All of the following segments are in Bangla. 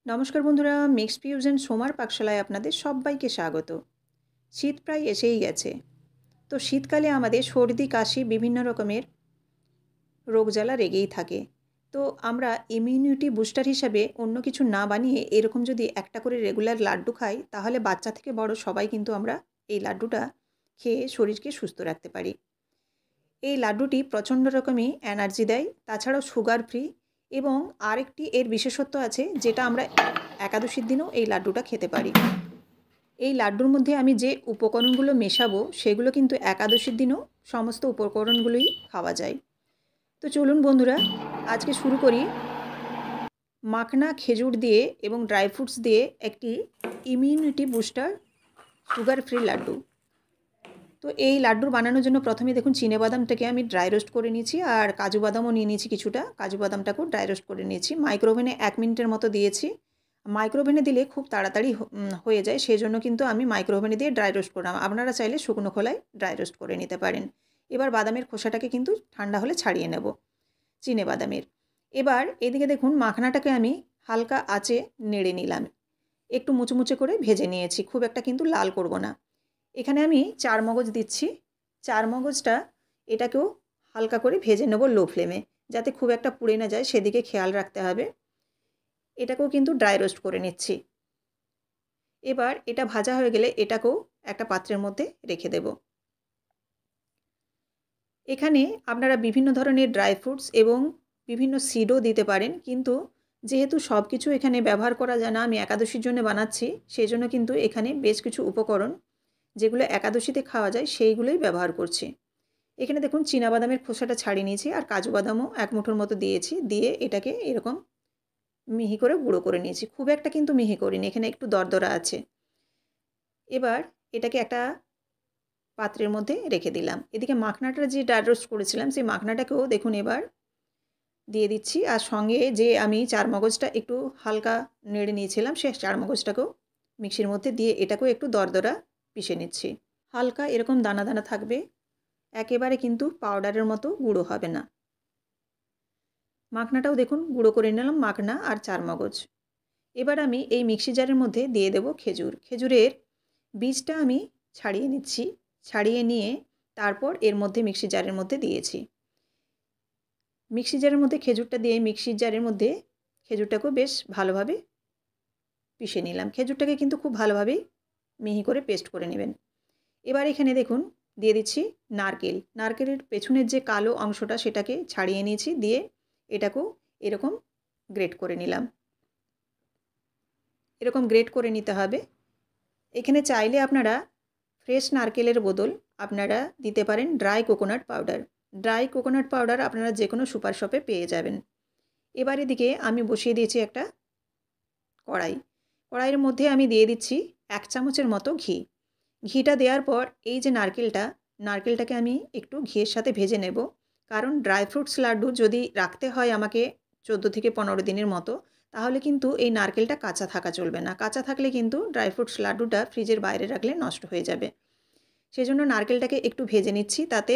নমস্কার বন্ধুরা, মিক্সড ফিউশন সোমার পাকশালায় আপনাদের সবাইকে স্বাগত। শীত প্রায় এসেই গেছে। তো শীতকালে আমাদের সর্দি কাশি বিভিন্ন রকমের রোগজ্বালা লেগেই থাকে। তো আমরা ইমিউনিটি বুস্টার হিসাবে অন্য কিছু না বানিয়ে এরকম যদি একটা করে রেগুলার লাড্ডু খাই, তাহলে বাচ্চা থেকে বড় সবাই কিন্তু আমরা এই লাড্ডুটা খেয়ে শরীরকে সুস্থ রাখতে পারি। এই লাড্ডুটি প্রচণ্ড রকমই এনার্জি দেয়, তাছাড়াও সুগার ফ্রি, এবং আরেকটি এর বিশেষত্ব আছে যেটা আমরা একাদশীর দিনেও এই লাড্ডুটা খেতে পারি। এই লাড্ডুর মধ্যে আমি যে উপকরণগুলো মেশাবো সেগুলো কিন্তু একাদশীর দিনেও সমস্ত উপকরণগুলোই খাওয়া যায়। তো চলুন বন্ধুরা, আজকে শুরু করি মাখনা খেজুর দিয়ে এবং ড্রাই ফ্রুটস দিয়ে একটি immunity booster sugar free laddu. তো এই লাড্ডুর বানানোর জন্য প্রথমে দেখুন চিনেবাদামটাকে আমি ড্রাই রোস্ট করে নিয়েছি, আর কাজু বাদামও নিয়ে নিয়েছি কিছুটা। কাজু বাদামটাকেও ড্রাই রোস্ট করে নিয়েছি, মাইক্রোওভেনে 1 মিনিটের মতো দিয়েছি। মাইক্রোওভেনে দিলে খুব তাড়াতাড়ি হয়ে যায়, সেই জন্য কিন্তু আমি মাইক্রোওভেনে দিয়ে ড্রাই রোস্ট করলাম। আপনারা চাইলে শুকনো খোলায় ড্রাই রোস্ট করে নিতে পারেন। এবার বাদামের খোসাটাকে কিন্তু ঠান্ডা হলে ছাড়িয়ে নেব, চিনেবাদামের। এবার এদিকে দেখুন মাখনাটাকে আমি হালকা আঁচে নেড়ে নিলাম, একটু মুচমুচে করে ভেজে নিয়েছি, খুব একটা কিন্তু লাল করব না। এখানে আমি চারমগজ দিচ্ছি। চারমগজটা এটাকেও হালকা করে ভেজে নেব লো ফ্লেমে, যাতে খুব একটা পুড়ে না যায় সেদিকে খেয়াল রাখতে হবে। এটাকেও কিন্তু ড্রাই রোস্ট করে নিচ্ছি। এবার এটা ভাজা হয়ে গেলে এটাকেও একটা পাত্রের মধ্যে রেখে দেব। এখানে আপনারা বিভিন্ন ধরনের ড্রাই ফ্রুটস এবং বিভিন্ন সিডও দিতে পারেন, কিন্তু যেহেতু সব কিছু এখানে ব্যবহার করা যায় না, আমি একাদশীর জন্য বানাচ্ছি, সেই জন্য কিন্তু এখানে বেশ কিছু উপকরণ যেগুলো একাদশীতে খাওয়া যায় সেইগুলোই ব্যবহার করছি। এখানে দেখুন চীনাবাদামের খোসাটা ছাড়িয়ে নিয়েছি, আর কাজু বাদামও 1 মুঠোর মতো দিয়েছি। দিয়ে এটাকে এরকম মিহি করে গুঁড়ো করে নিয়েছি, খুব একটা কিন্তু মিহি করিনি, এখানে একটু দরদরা আছে। এবার এটাকে একটা পাত্রের মধ্যে রেখে দিলাম। এদিকে মাখনাটা যে ড্রাই রোস্ট করেছিলাম সেই মাখনাটাকেও দেখুন এবার দিয়ে দিচ্ছি, আর সঙ্গে যে আমি চারমগজটা একটু হালকা নেড়ে নিয়েছিলাম সে চারমগজটাকেও মিক্সির মধ্যে দিয়ে এটাকেও একটু দরদরা পিষে নিচ্ছি। হালকা এরকম দানা দানা থাকবে, একেবারে কিন্তু পাউডারের মতো গুঁড়ো হবে না। মাখনাটাও দেখুন গুঁড়ো করে নিলাম, মাখনা আর চারমগজ। এবার আমি এই মিক্সি জারের মধ্যে দিয়ে দেব খেজুর। খেজুরের বীজটা আমি ছাড়িয়ে নিচ্ছি, ছাড়িয়ে নিয়ে তারপর এর মধ্যে মিক্সি জারের মধ্যে দিয়েছি। মিক্সি জারের মধ্যে খেজুরটা দিয়ে মিক্সি জারের মধ্যে খেজুরটাকেও বেশ ভালোভাবে পিষে নিলাম। খেজুরটাকে কিন্তু খুব ভালোভাবেই মিহি করে পেস্ট করে নেবেন। এবার এখানে দেখুন দিয়ে দিচ্ছি নারকেল। নারকেলের পেছনের যে কালো অংশটা সেটাকে ছাড়িয়ে নিয়েছি, দিয়ে এটাকেও এরকম গ্রেট করে নিলাম। এরকম গ্রেট করে নিতে হবে। এখানে চাইলে আপনারা ফ্রেশ নারকেলের বদল আপনারা দিতে পারেন dry coconut powder. Dry coconut powder আপনারা যে কোনো সুপার শপে পেয়ে যাবেন। এবার এদিকে আমি বসিয়ে দিয়েছি একটা কড়াই। কড়াইয়ের মধ্যে আমি দিয়ে দিচ্ছি 1 চামচের মতো ঘি। ঘিটা দেওয়ার পর এই যে নারকেলটাকে আমি একটু ঘিয়ের সাথে ভেজে নেব, কারণ ড্রাই ফ্রুটস লাড্ডু যদি রাখতে হয় আমাকে 14 থেকে 15 দিনের মতো, তাহলে কিন্তু এই নারকেলটা কাঁচা থাকা চলবে না। কাঁচা থাকলে কিন্তু ড্রাই ফ্রুটস লাড্ডুটা ফ্রিজের বাইরে রাখলে নষ্ট হয়ে যাবে। সেজন্য নারকেলটাকে একটু ভেজে নিচ্ছি, তাতে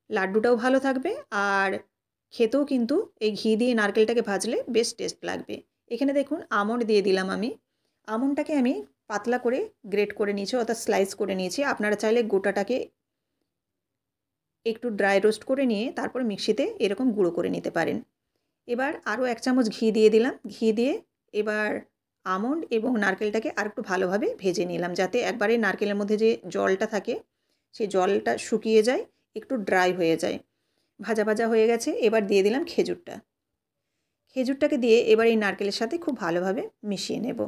লাড্ডুটাও ভালো থাকবে, আর খেতেও কিন্তু এই ঘি দিয়ে নারকেলটাকে ভাজলে বেশ টেস্ট লাগবে। এখানে দেখুন আমন্ড দিয়ে দিলাম আমি। আমন্ডটাকে আমি পাতলা করে গ্রেট করে নিয়েছি, অর্থাৎ স্লাইস করে নিয়েছি। আপনারা চাইলে গোটাটাকে একটু ড্রাই রোস্ট করে নিয়ে তারপর মিক্সিতে এরকম গুঁড়ো করে নিতে পারেন। এবার আরও 1 চামচ ঘি দিয়ে দিলাম। ঘি দিয়ে এবার আমন্ড এবং নারকেলটাকে আরেকটু ভালোভাবে ভেজে নিলাম, যাতে একবারে নারকেলের মধ্যে যে জলটা থাকে সেই জলটা শুকিয়ে যায়, একটু ড্রাই হয়ে যায়। ভাজা ভাজা হয়ে গেছে। এবার দিয়ে দিলাম খেজুরটা। খেজুরটাকে দিয়ে এবার এই নারকেলের সাথে খুব ভালোভাবে মিশিয়ে নেব।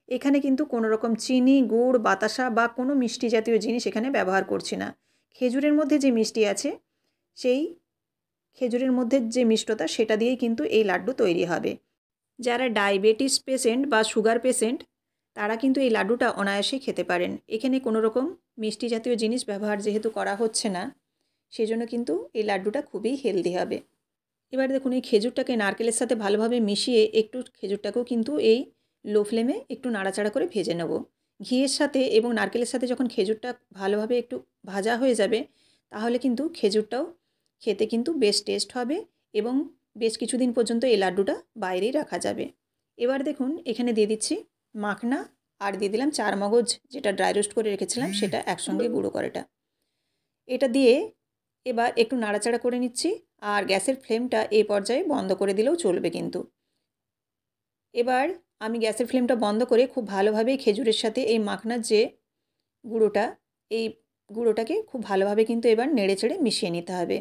এখানে কিন্তু কোনো রকম চিনি, গুড়, বাতাসা বা কোনো মিষ্টি জাতীয় জিনিস এখানে ব্যবহার করছি না। খেজুরের মধ্যে যে মিষ্টি আছে সেই খেজুরের মধ্যে যে মিষ্টতা সেটা দিয়েই কিন্তু এই লাড্ডু তৈরি হবে। যারা ডায়াবেটিস পেশেন্ট বা সুগার পেশেন্ট তারা কিন্তু এই লাড্ডুটা অনায়াসেই খেতে পারেন। এখানে কোনো রকম মিষ্টি জাতীয় জিনিস ব্যবহার যেহেতু করা হচ্ছে না, সেজন্য কিন্তু এই লাড্ডুটা খুবই হেলদি হবে। এবার দেখুন এই খেজুরটাকে নারকেলের সাথে ভালোভাবে মিশিয়ে একটু খেজুরটাকেও কিন্তু এই লো ফ্লেমে একটু নাড়াচাড়া করে ভেজে নেব। ঘিয়ের সাথে এবং নারকেলের সাথে যখন খেজুরটা ভালোভাবে একটু ভাজা হয়ে যাবে, তাহলে কিন্তু খেজুরটাও খেতে কিন্তু বেশ টেস্ট হবে এবং বেশ কিছুদিন পর্যন্ত এই লাড্ডুটা বাইরেই রাখা যাবে। এবার দেখুন এখানে দিয়ে দিচ্ছি মাখনা আর দিয়ে দিলাম চারমগজ, যেটা ড্রাই রোস্ট করে রেখেছিলাম সেটা একসঙ্গে গুঁড়ো করাটা। এটা দিয়ে এবার একটু নাড়াচাড়া করে নিচ্ছি, আর গ্যাসের ফ্লেমটা এই পর্যায়ে বন্ধ করে দিলেও চলবে কিন্তু। এবার আমি গ্যাসের ফ্লেমটা বন্ধ করে খুব ভালোভাবে খেজুরের সাথে এই মাখনার যে গুঁড়োটা, এই গুঁড়োটাকে খুব ভালোভাবে কিন্তু এবার নেড়েচেড়ে মিশিয়ে নিতে হবে।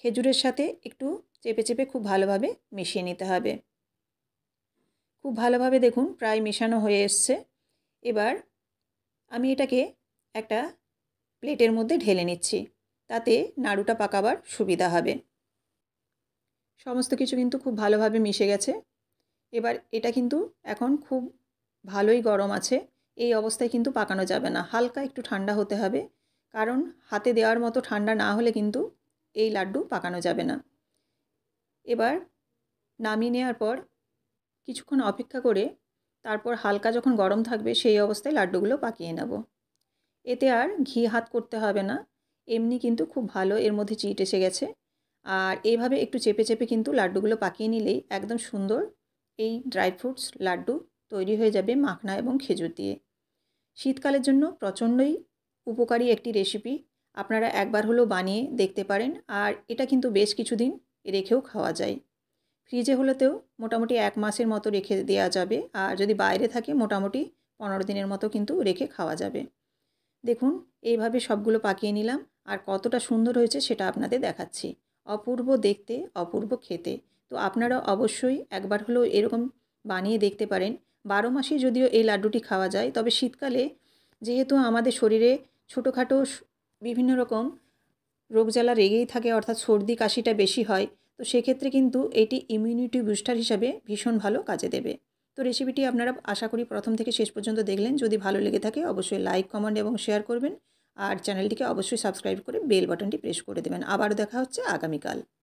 খেজুরের সাথে একটু চেপে চেপে খুব ভালোভাবে মিশিয়ে নিতে হবে। খুব ভালোভাবে দেখুন প্রায় মেশানো হয়ে এসছে। এবার আমি এটাকে একটা প্লেটের মধ্যে ঢেলে নিচ্ছি, তাতে নাড়ুটা পাকাবার সুবিধা হবে। সমস্ত কিছু কিন্তু খুব ভালোভাবে মিশে গেছে। এবার এটা কিন্তু এখন খুব ভালোই গরম আছে, এই অবস্থায় কিন্তু পাকানো যাবে না, হালকা একটু ঠান্ডা হতে হবে, কারণ হাতে দেওয়ার মতো ঠান্ডা না হলে কিন্তু এই লাড্ডু পাকানো যাবে না। এবার নামিয়ে নেওয়ার পর কিছুক্ষণ অপেক্ষা করে তারপর হালকা যখন গরম থাকবে সেই অবস্থায় লাড্ডুগুলো পাকিয়ে নেব। এতে আর ঘি হাত করতে হবে না, এমনি কিন্তু খুব ভালো এর মধ্যে চিট এসে গেছে। আর এইভাবে একটু চেপে চেপে কিন্তু লাড্ডুগুলো পাকিয়ে নিলেই একদম সুন্দর এই ড্রাই ফ্রুটস লাড্ডু তৈরি হয়ে যাবে মাখনা এবং খেজুর দিয়ে। শীতকালের জন্য প্রচণ্ডই উপকারী একটি রেসিপি, আপনারা একবার হলেও বানিয়ে দেখতে পারেন। আর এটা কিন্তু বেশ কিছুদিন রেখেও খাওয়া যায়। ফ্রিজে হলেতেও মোটামুটি 1 মাসের মতো রেখে দেওয়া যাবে, আর যদি বাইরে থাকে মোটামুটি 15 দিনের মতো কিন্তু রেখে খাওয়া যাবে। দেখুন এইভাবে সবগুলো পাকিয়ে নিলাম, আর কতটা সুন্দর হয়েছে সেটা আপনাদের দেখাচ্ছি। অপূর্ব দেখতে, অপূর্ব খেতে। তো আপনারা অবশ্যই একবার হলেও এরকম বানিয়ে দেখতে পারেন। 12 মাসেই যদিও এই লাড্ডুটি খাওয়া যায়, তবে শীতকালে যেহেতু আমাদের শরীরে ছোটোখাটো বিভিন্ন রকম রোগজ্বালা লেগেই থাকে, অর্থাৎ সর্দি কাশিটা বেশি হয়, তো সেক্ষেত্রে কিন্তু এটি ইমিউনিটি বুস্টার হিসাবে ভীষণ ভালো কাজে দেবে। তো রেসিপিটি আপনারা আশা করি প্রথম থেকে শেষ পর্যন্ত দেখলেন। যদি ভালো লেগে থাকে অবশ্যই লাইক, কমেন্ট এবং শেয়ার করবেন, আর চ্যানেলটিকে অবশ্যই সাবস্ক্রাইব করে বেল বাটনটি প্রেস করে দেবেন। আবারও দেখা হচ্ছে আগামীকাল।